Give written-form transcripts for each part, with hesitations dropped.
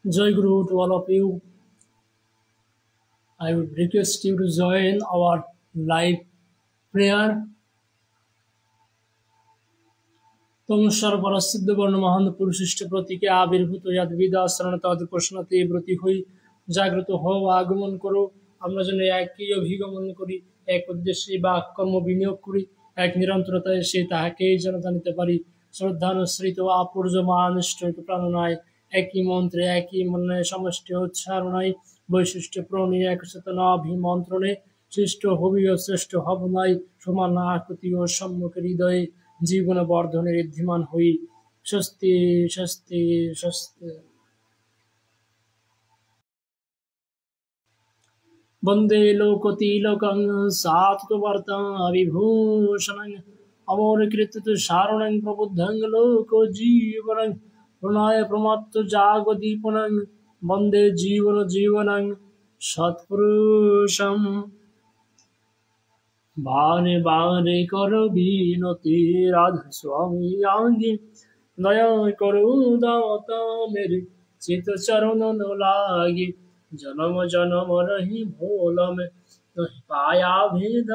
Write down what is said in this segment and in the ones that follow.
Joy Guru to all of you. I would request you to join our live prayer. तुम सर्वप्रसिद्ध वर्ण महान पुरुषिष्ट प्रति के आविर्भूत यद विदा शरण तद প্রশ্নতে ব্রতী হই জাগ্রত হও আগমন করো আমরা যেন একই অভিগমন করি এক উদ্দেশ্যে বা কর্ম বিনিয়োগ করি এক নিরন্তরতায় সে তাহাকেই যেন জানিতে পারি শ্রদ্ধানুসৃত আপূর্যমান নিষ্ঠিত প্রাণনায় একই মন্ত্রে একই মনে সমষ্টি উচ্চারণায় বৈশিষ্ট্য প্রণীয় এক চেতনা অভিমন্ত্রণে সৃষ্ট হবি ও শ্রেষ্ঠ হব নাই সমান আকুতি ও সম্মুখ হৃদয়ে জীবন বর্ধনে ঋদ্ধিমান হই স্বস্তি স্বস্তি স্বস্তি वन्दे लोकतिलकं सात्ववर्तं विभूषणं अमरकृतसारणं प्रबुद्धं लोकजीवनं प्रणय प्रमत्त जागदीपनं वन्दे जीवनं सत्पुरुषम् बाणे बाणे करो बीनती राधा स्वामी आगे दया करो दाता मेरे चित चरण न लागे जन्म जन्म रही भोल में नहीं पाया भेद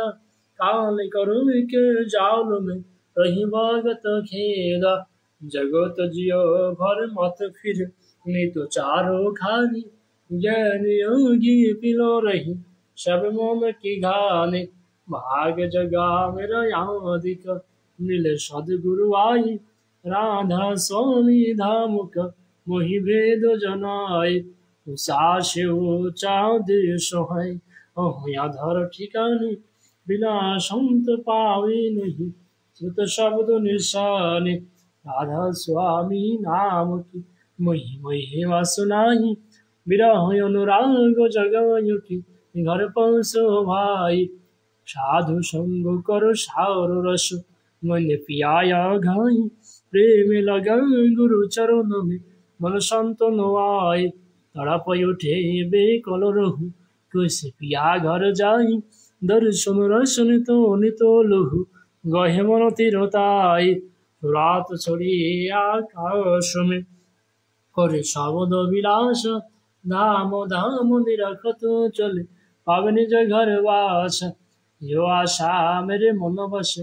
काल करो के जाल में रही भगत खेदा जगत जियो भर मत फिर नहीं तो चारों खानी ज्ञान योगी पिलो रही सब मन की घाने भाग जगा मेरा यादिक मिले सदगुरु आई राधा स्वामी धामुक मोहि भेद जनाय उषा ऊंचा देश है अधर ठिकाने बिना संत पावे नहीं सुत शब्द निशाने राधा स्वामी नाम की महिमा सुनाई विरह अनुराग जगाय की घर पहुँचो भाई साधु संग करो सार रस मन पियाया घाई प्रेम लगा गुरु चरण में मन संत नवाई तड़प उठे बेकल रहु कैसे पिया घर जाई दर्शन रसन तो नितो लहु गहे मन तीरताई रात छड़िए आकाश में करे शब्द विलास धाम धाम निरखत चले पावन घर वास यो आशा मेरे मन बस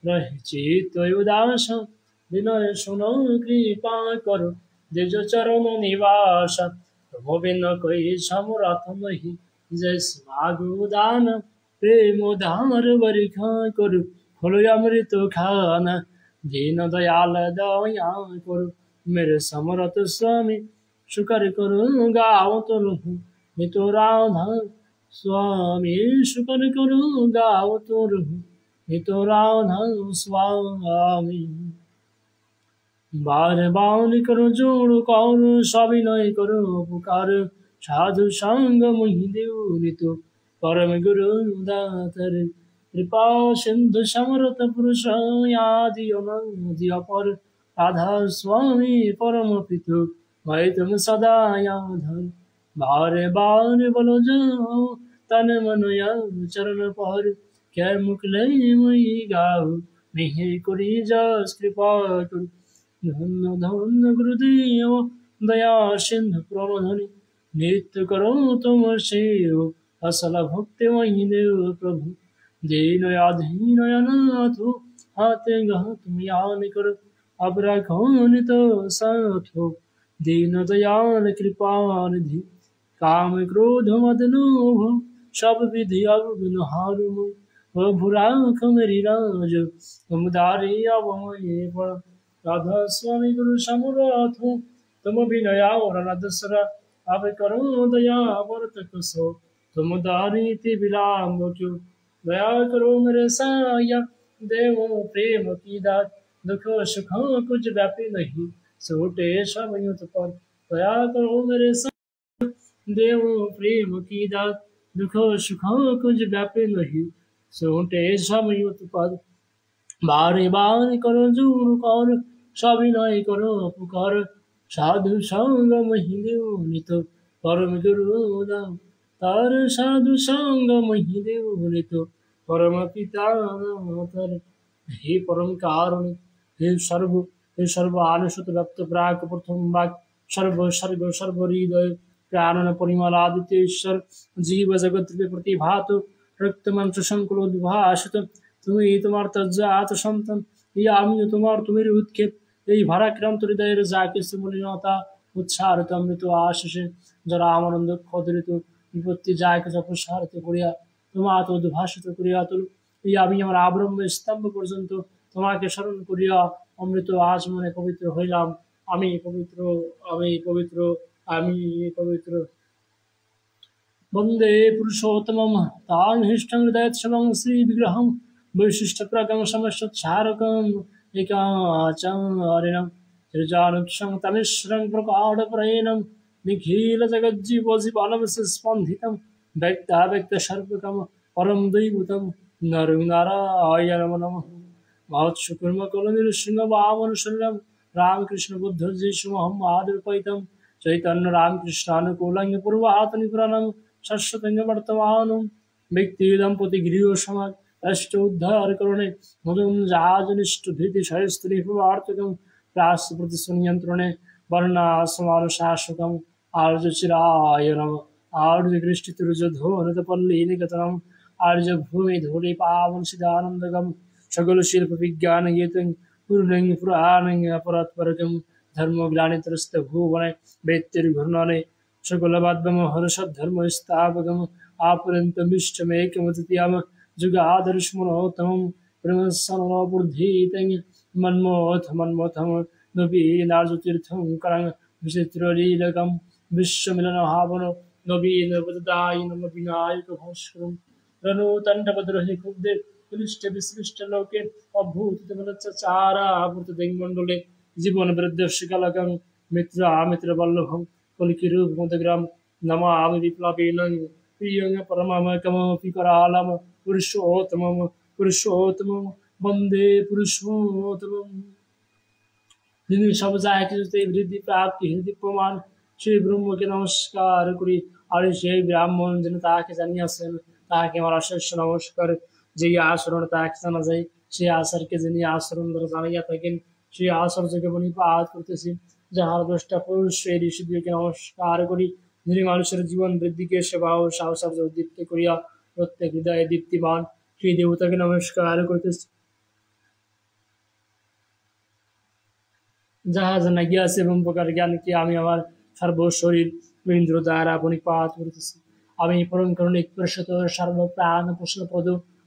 रहे चित उदास विनय सुनो कृपा करो दिज चरण निवास प्रभु बिन कोई समरथ नहीं जैसे मागु दान प्रेम धार बरिखा करो फलो अमृत खाना दीन दयाल दया करो मेरे समरथ स्वामी शुकर करो गाँव तो रहूं मैं तो राधा स्वामी शुकर करो गाँव तो रहूं मैं तो राधा स्वामी बार बार करो जोड़ कौर सविनय करो पुकार साधु संग मुहि देव नितो परम गुरु दातर कृपा सिंधु समरथ पुरुष आदि अनादि अपर राधा स्वामी परम पितु मैं तुम सदा याधन बारे बार बोलो जाओ तन मन या चरण पर क्या मुकले मई गाओ मिहि करी जस कृपा करो धन्य धन्य गुरुदेव दया सिंधु प्रमोधनि नित्य करो तुम सेव असल भक्ति वही देव प्रभु दीन अधीन अनाथ हाथे गह तुम यान करो अब रखो नित साथो दीन दयाल कृपा निधि काम क्रोध मद लोभ सब विधि अवगुण हारु प्रभु राख मेरी राज तुम दारी अवमय पड़ राधा स्वामी गुरु समरथ तुम विनया और नदसरा अब करो दया वर्त कसो तुम दारिति विलाम क्यों दया करो मेरे साया देवो प्रेम की दात दुख सुख कुछ व्यापी नहीं सोटे सब युत पर दया करो मेरे साया देवो प्रेम की दात दुख सुख कुछ व्यापी नहीं सोटे सब युत पर बारे बार करो जोड़ कर सविनय करो पुकार साधु संग महिदेव नित परम गुरु दाम तार साधु संग महिदेव नित परम पिता तर हे परम कारुणिक हे सर्व आनुषत व्यक्त प्राक प्रथम वाक्य सर्व सर्वहृदय प्राणन परिमलादित्य ईश्वर जीव जगत प्रतिभात रक्त मांस সংকুলোদ্ভাসিত তুমি তোমার তজ্জাত সন্তান এই আমিও তোমার তুমির উৎক্ষেপ এই ভারাক্রান্ত হৃদয়ের যা কিছু মলিনতা উৎসারিত অমৃত আশিসে যারা আমার দুঃখ দরিত বিপত্তি যা কিছু অপসারিত করিয়া তোমার উদ্ভাসিত করিয়া তুল এই আমি আমার আব্রহ্ম স্তম্ভ পর্যন্ত তোমাকে স্মরণ করিয়া অমৃত আজ মনে পবিত্র হইলাম আমি পবিত্র আমি পবিত্র আমি পবিত্র वन्दे पुरुषोत्तमं तान्हिष्टं हृदयच्छलं श्रीविग्रहं वैशिष्ट्यप्रगं समस्तोच्चारकम् एकाचार्यं ऋजानुक्षं तमिश्रं प्रकाढप्रेणं निखिलजगज्जीवजीवनं स्पन्दितं व्यक्ताव्यक्तसर्वकं परं दैवतं नरं नारायणं नमः महत्सुकुर्मकुलनिरसिंहवामनशरणं रामकृष्णबुद्धजीशुमहं आदिर्पैतं चैतन्य रामकृष्णानुकूलं पूर्वातनिपुराणं शाश्वतं वर्तमानं व्यक्तिदम्पति गृह समाज राष्ट्र उद्धार करणे मदन जहाजनिष्ठ भीति सहस्त्री पूर्वार्थकं राष्ट्रप्रति संयंत्रणे वर्णासमानुशासकम् आर्यचिराय नमः आर्यकृष्टितुर्जधोनतपल्लीनिकतनम् आर्यभूमि धूलि पावन सिदानन्दगं सकल शिल्प विज्ञान गीतं पूर्णं पुराणं अपरात्परकं धर्मग्लानित्रस्त भुवने वैत्तिर्घूर्णने सकलवाद्यम हर्षद्धर्म स्थापकम् आपरन्तमिष्टमेकमतिथ्याम जुगादर्शमनोत्तमं ब्रह्मसनोबुद्धितं मन्मोथं नवीनार्जुतीर्थं करं विचित्रलीलकं विश्वमिलनहावनो नवीनवददायिनं विनायकभास्करं रणोतण्डभद्रहि खुब्दे क्लिष्टविसृष्टलोके अभूतमनच्चारावृतदिङ्मण्डले জীবনবৃদ্ধশিকালকং মিত্রামিত্রবল্লভং কলিকিরূপমদগ্রাম নমামি বিপ্লবেন প্রিয়ং পরমামকমপি करालम পুরুষোত্তমম বন্দে পুরুষোত্তমম যিনি সব যায় কিছুতে বৃদ্ধি প্রাপ্তি হৃদি প্রমাণ সেই ব্রহ্মকে নমস্কার করি আর সেই ব্রাহ্মণ যিনি তাহাকে জানিয়াছেন তাহাকে আমার অশেষ নমস্কার যেই আচরণ তাহাকে জানা যায় সেই আচারকে যিনি আচরণ দ্বারা জানাইয়া থাকেন সেই আচার্যকে বনিপাত করতেছি যাহার দ্রষ্টা পুরুষ এই ঋষিদিকে নমস্কার করি যিনি মানুষের জীবন বৃদ্ধিকে সেবা ও সাহসার্য উদ্দীপ্ত করিয়া প্রত্যেক হৃদয়ে দীপ্তিমান সেই দেবতাকে নমস্কার করতেছি যাহা জানা গিয়াছে এবং প্রকার জ্ঞানকে আমি আমার সর্বশরীর ইন্দ্র দ্বারা বনিপাত করতেছি আমি পরম করুণিক পুরুষত সর্বপ্রাণ প্রশ্নপদ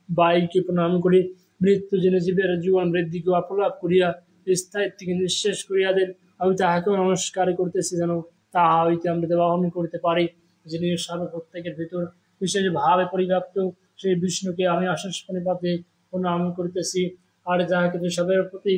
বায়ুকে প্রণাম করি মৃত্যু জেনে জীবের জীবন বৃদ্ধিকে অপলাপ করিয়া স্থায়িত্বকে নিঃশেষ করিয়া দেন আমি তাহাকেও নমস্কার করতেছি যেন তাহা হইতে আমরা বহন করতে পারি যিনি সর্বপ্রত্যেকের ভিতর বিশেষভাবে পরিব্যাপ্ত সেই বিষ্ণুকে আমি অশেষ পরিপাতে প্রণাম করতেছি আর যাহাকে সবের প্রতি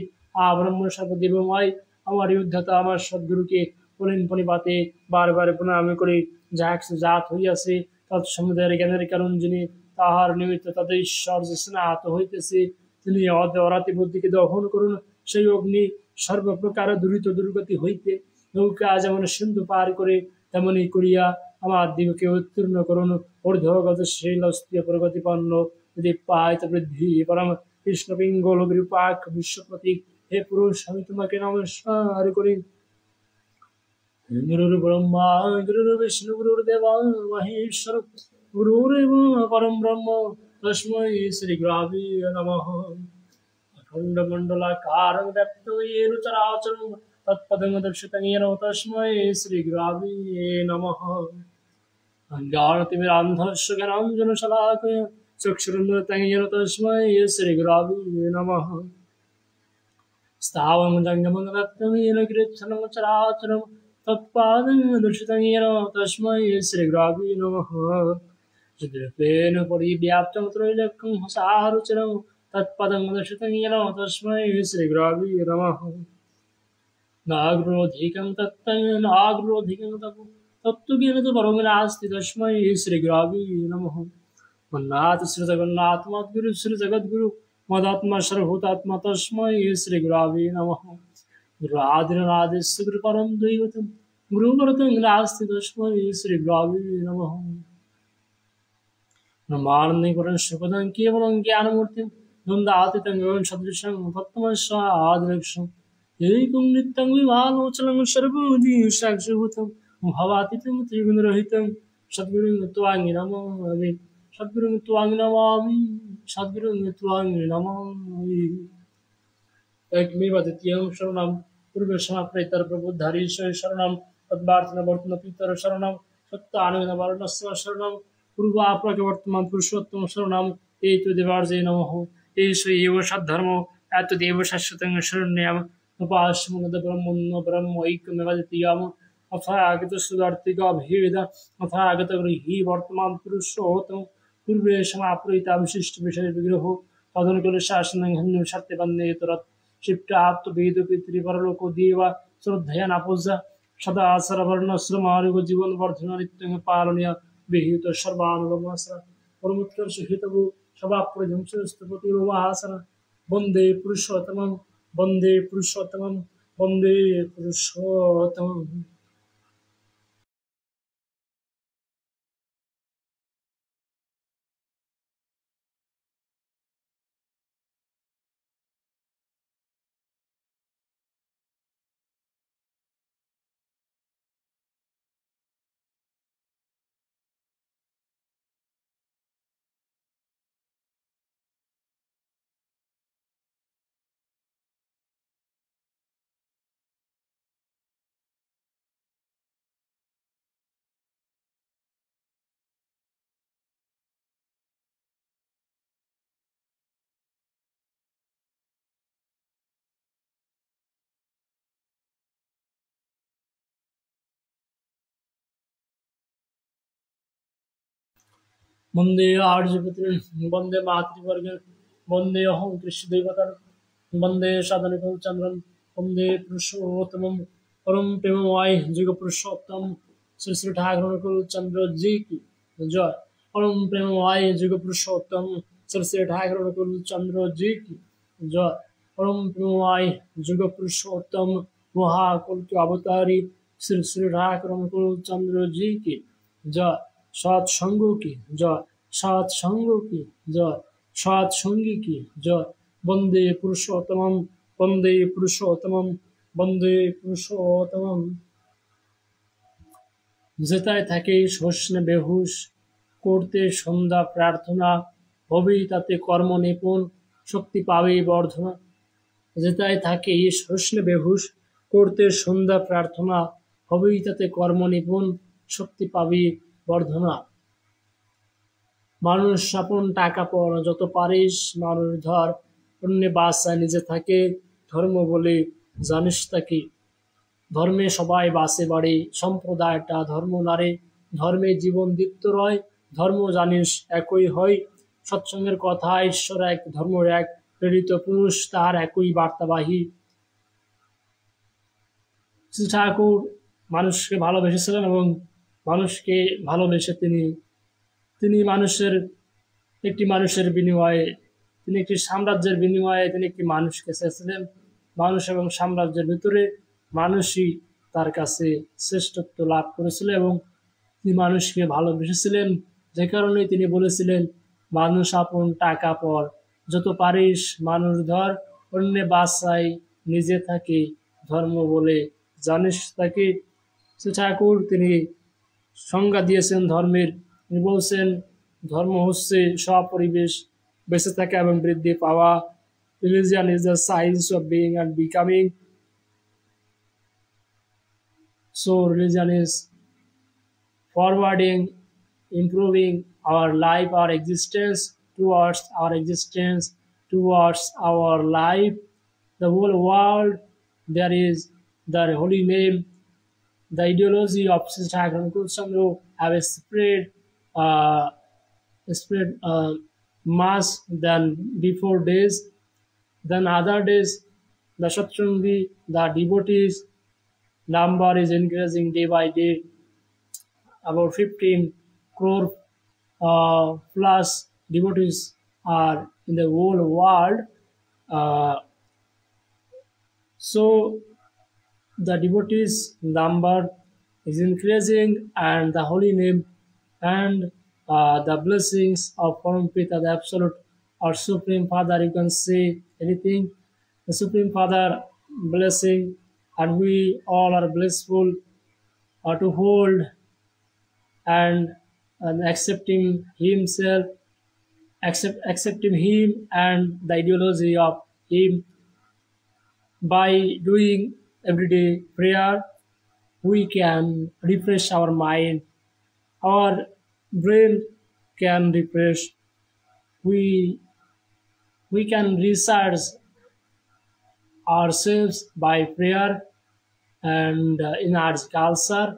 ব্রহ্ম সর্বদেবময় আমার উদ্ধতা আমার সদ্গুরুকে পুলিন পরিপাতে বারবার প্রণাম করি যাহা কিছু জাত হইয়াছে তৎসমুদয়ের জ্ঞানের কারণ যিনি তাহার নিমিত্ত তাদের ঈশ্বর যে স্নাত হইতেছে তিনি অরাতি বুদ্ধিকে দহন করুন সেই অগ্নি সর্বপ্রকার দুর্গতি হইতে নৌকা যেমন সিন্ধু পার করে তেমনি করিয়া আমার দিগকে উত্তীর্ণ করুন ঊর্ধ্বগত শৈলস্তীয় প্রগতিপন্ন দীপায়িত বৃদ্ধি পরম কৃষ্ণ পিঙ্গল বিরূপাক বিশ্বপ্রতীক হে পুরুষ আমি তোমাকে নমস্কার করি গুরুর ব্রহ্মা গুরুর বিষ্ণু গুরুর দেবা মহেশ্বর গুরুরেব পরম ব্রহ্ম তস্मै শ্রী গুরবে নমঃ अखण्डमण्डलाकारं व्याप्तं येन चराचरं तत्पदं दर्शितं येन तस्मै श्रीगुरवे नमः अज्ञानतिमिरान्धस्य ज्ञानाञ्जनशलाकया चक्षुरुन्मिलितं येन तस्मै श्रीगुरवे नमः स्थावरं जङ्गमं व्याप्तं येन कृच्छ्रं चराचरं तत्पदं दर्शितं येन तस्मै श्रीगुरवे नमः चिद्रूपेण परिव्याप्तं त्रैलोक्यं सारचरं तत्पदं दर्शितं येन तस्मै श्रीगुरवे नमः नाग्रोधिकं नाग्रोधिकं तत्त्वज्ञानं च परं नास्ति तस्मै श्रीगुरवे नमः मन्नाथ श्रीजगन्नाथ मद्गुरु श्रीजगद्गुरु मदात्मा सर्वभूतात्मा तस्मै श्रीगुरवे नमः गुरुरादिरादिस्य गुरुपरं दैवतं गुरुवरतं नास्ति तस्मै श्रीगुरवे नमः ब्रह्मानन्दं परं सुखदं केवलं ज्ञानमूर्तिं द्वन्द्वातीतं गगनसदृशं तत्त्वमस्यादिलक्ष्यं एकं नित्यं विभालोचनं सर्वोदि साक्षिभूतं भवातीतं त्रिगुणरहितं सद्गुरुं त्वां नमामि सद्गुरुं त्वां नमामि सद्गुरुं त्वां नमामि एकमेवाद्वितीयं शरणं पूर्वसमाप्रेतर्प्रबुद्धारीश शरणं तद्वार्तनवर्तनपीतर शरणं सत्तानुगुणवर्णस्व शरणं पूर्वाप्रकवर्तमान पुरुषोत्तम शरणं एतदेवार्जे नमः एष एव सद्धर्मो एतदेव शाश्वतं शरण्यम् उपास्मदब्रह्मण्य ब्रह्मैक्यमेवाद्वितीयम् अथागतसुदार्तिकाभेद अथागतगृही वर्तमान पुरुषोत्तम पूर्वे समाप्रेता विशिष्ट विषय विग्रहो तदनुकूल शासनं हन्यं सत्यवन्ने तुरत् शिष्टाप्त वेद पितृपरलोको देव श्रद्धया नापूजा सदा सरवर्णश्रमारुग जीवन वर्धन नित्यं पालनीय विहित सर्वानुगमस्र परमुत्कर्ष हितवो सभाप्रजंसस्तपतिर्वासन वन्दे पुरुषोत्तमं वन्दे पुरुषोत्तमं वन्दे पुरुषोत्तमम् वन्दे आर्यपुत्र वन्दे मातृवर्ग वन्दे अहं कृष्णदेवतर वन्दे सदनुकूलचन्द्रं वन्दे पुरुषोत्तमं परम प्रेममय जुग पुरुषोत्तम श्री श्री ठाकुर कुलचंद्र जी की जय परम प्रेममय जुग पुरुषोत्तम श्री श्री ठाकुर कुलचंद्र जी की जय परम प्रेममय जुग पुरुषोत्तम महाकुल के अवतारी श्री श्री ठाकुर कुलचंद्र जी की जय सत्संगों की जय सत्संगों की जय सत्संगी की जय वंदे पुरुषोत्तमम वंदे पुरुषोत्तमम वंदे पुरुषोत्तमम যেথায় থাকে শোষণ বেহুশ করতে সন্ধ্যা প্রার্থনা হবেই তাতে কর্ম নিপুণ শক্তি পাবে বর্ধনা যেথায় থাকে শোষণ বেহুশ করতে সন্ধ্যা প্রার্থনা হবেই তাতে কর্ম নিপুণ শক্তি পাবে বর্ধনা মানুষ আপন টাকা পর যত পারিস মানুষ ধর অন্য বাসায় নিজে থাকে ধর্ম বলে জানিস তাকে ধর্মে সবাই বাসে বাড়ে সম্প্রদায়টা ধর্ম নারে ধর্মে জীবন দীপ্ত রয় ধর্ম জানিস একই হয় সৎসঙ্গের কথা ঈশ্বর এক ধর্ম এক প্রেরিত পুরুষ তার একই বার্তাবাহী শ্রী ঠাকুর মানুষকে ভালোবেসেছিলেন এবং মানুষকে ভালোবেসে তিনি তিনি মানুষের একটি মানুষের বিনিময়ে তিনি একটি সাম্রাজ্যের বিনিময়ে তিনি একটি মানুষকে চেয়েছিলেন মানুষ এবং সাম্রাজ্যের ভিতরে মানুষই তার কাছে শ্রেষ্ঠত্ব লাভ করেছিল এবং তিনি মানুষকে ভালোবেসেছিলেন যে কারণে তিনি বলেছিলেন মানুষ আপন টাকা পর যত পারিস মানুষ ধর অন্য বাসায় নিজে থাকে ধর্ম বলে জানিস তাকে শ্রী ঠাকুর তিনি সংজ্ঞা দিয়েছেন ধর্মের তিনি বলছেন ধর্ম হচ্ছে স্বপরিবেশ বেঁচে থাকা এবং বৃদ্ধি পাওয়া religion is the science of being and becoming so religion is forwarding, improving our life, our existence, towards our life, the whole world. There is the holy name, the ideology of Sri Thakur Kusandro have uh, spread mass than before days. Then other days, the Satsangi, the devotees number is increasing day by day. About 15 crore plus devotees are in the whole world. Uh, so the devotees number is increasing and the holy name and the blessings of Parampita, the absolute or Supreme Father, you can say anything. The Supreme Father blessing, and we all are blissful to hold and, accepting himself, accepting him and the ideology of him. By doing everyday prayer, we can refresh our mind, our brain can refresh, we we can research ourselves by prayer. And in our culture,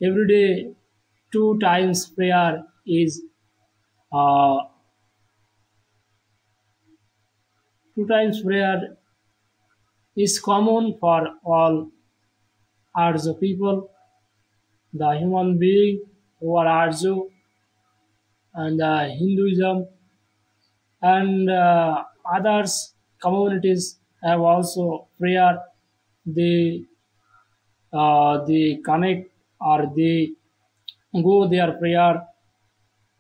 every day 2 times prayer is, uh, 2 times prayer is common for all Arjo people, the human being who are Arjo, and Hinduism and others communities have also prayer. They connect, or they go their prayer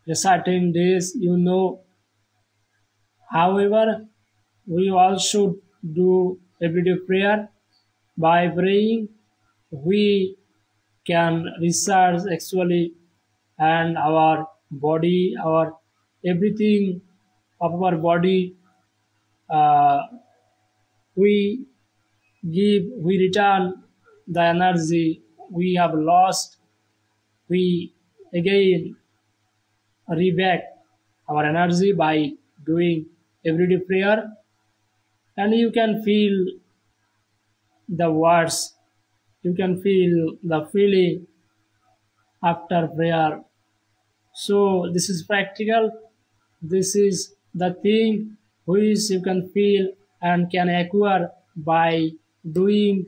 a certain days. However, we all should do everyday prayer. By praying, we can research actually, and our body, our everything of our body, uh, we we return the energy we have lost. We again reback our energy by doing everyday prayer, and you can feel the words, you can feel the feeling after prayer. So this is practical. This is the thing which you can feel and can acquire by doing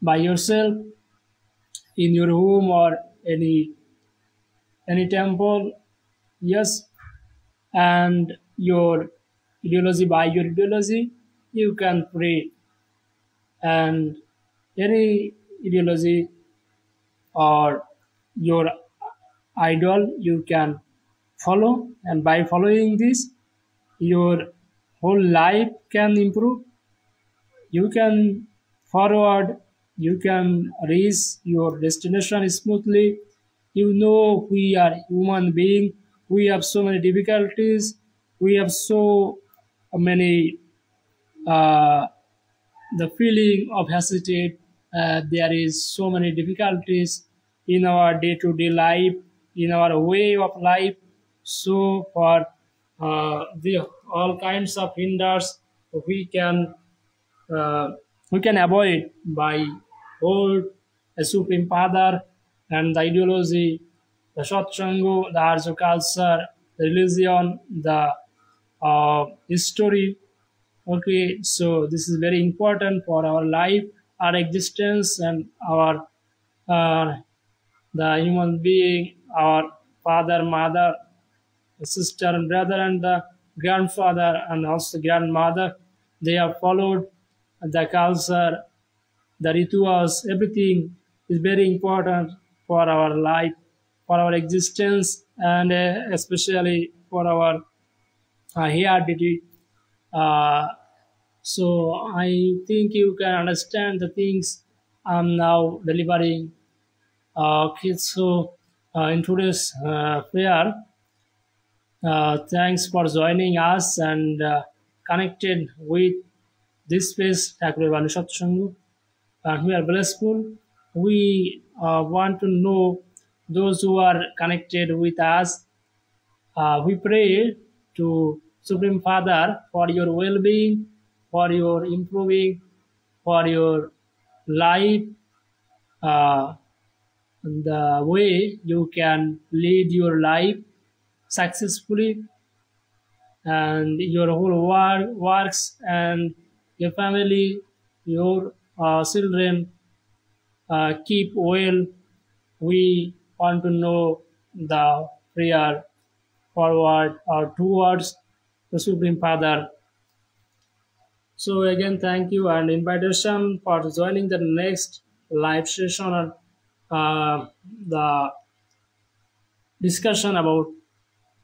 by yourself in your home or any temple. Yes, and your ideology, by your ideology you can pray, and any ideology or your idol you can follow, and by following this your whole life can improve. You can forward, you can reach your destination smoothly. We are human being, we have so many difficulties, we have so many, uh, the feeling of hesitate. There is so many difficulties in our day-to-day life, in our way of life. So for the all kinds of hinders, we can uh, we can avoid by hold a supreme father and the ideology, the Shotsangu, the Arjo culture, the religion, the history. Okay, so this is very important for our life, our existence, and our uh, the human being, our father, mother, sister, and brother, and the grandfather, and also grandmother. They have followed the culture, the rituals, everything is very important for our life, for our existence, and especially for our heredity. Uh, so I think you can understand the things I'm now delivering. Okay, so in today's prayer, thanks for joining us and connected with this space, Thakur Vanushat Sanghu. And we are blissful. We want to know those who are connected with us. We pray to Supreme Father for your well-being, for your improving, for your life, uh, the way you can lead your life successfully, and your whole works and your family, your children keep well. We want to know the prayer forward or towards the Supreme Father. So again, thank you and invitation for joining the next live session on the discussion about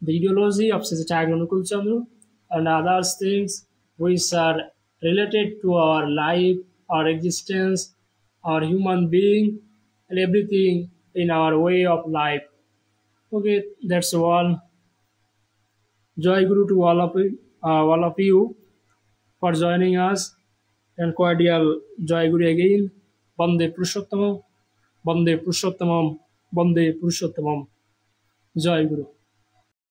the ideology of Sri Thakur Nukul Chandru. and other things which are related to our life, our existence, our human being, and everything in our way of life. Okay, that's all. Joy Guru to all of you for joining us, and cordial Joy Guru again. Bande Purushottamam, Bande Purushottamam, Bande Purushottamam. Joy Guru.